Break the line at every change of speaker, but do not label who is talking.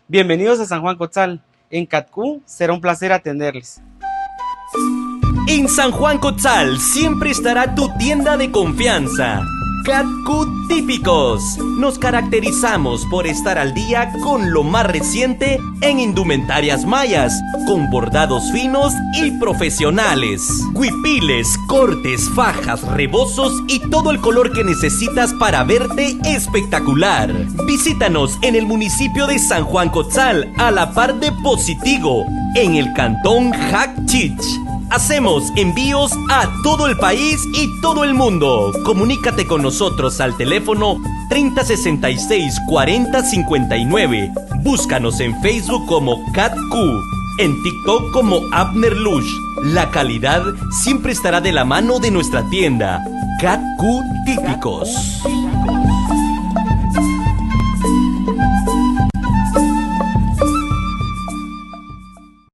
Bienvenidos a San Juan Cotzal. En Catcú será un placer atenderles.
En San Juan Cotzal siempre estará tu tienda de confianza. Catcú Típicos. Nos caracterizamos por estar al día con lo más reciente en indumentarias mayas, con bordados finos y profesionales. Huipiles, cortes, fajas, rebozos y todo el color que necesitas para verte espectacular. Visítanos en el municipio de San Juan Cotzal, a la par de Positigo, en el cantón Jacchich. Hacemos envíos a todo el país y todo el mundo. Comunícate con nosotros al teléfono 3066 4059. Búscanos en Facebook como Catcú, en TikTok como Abner Lush. La calidad siempre estará de la mano de nuestra tienda. Catcú Típicos.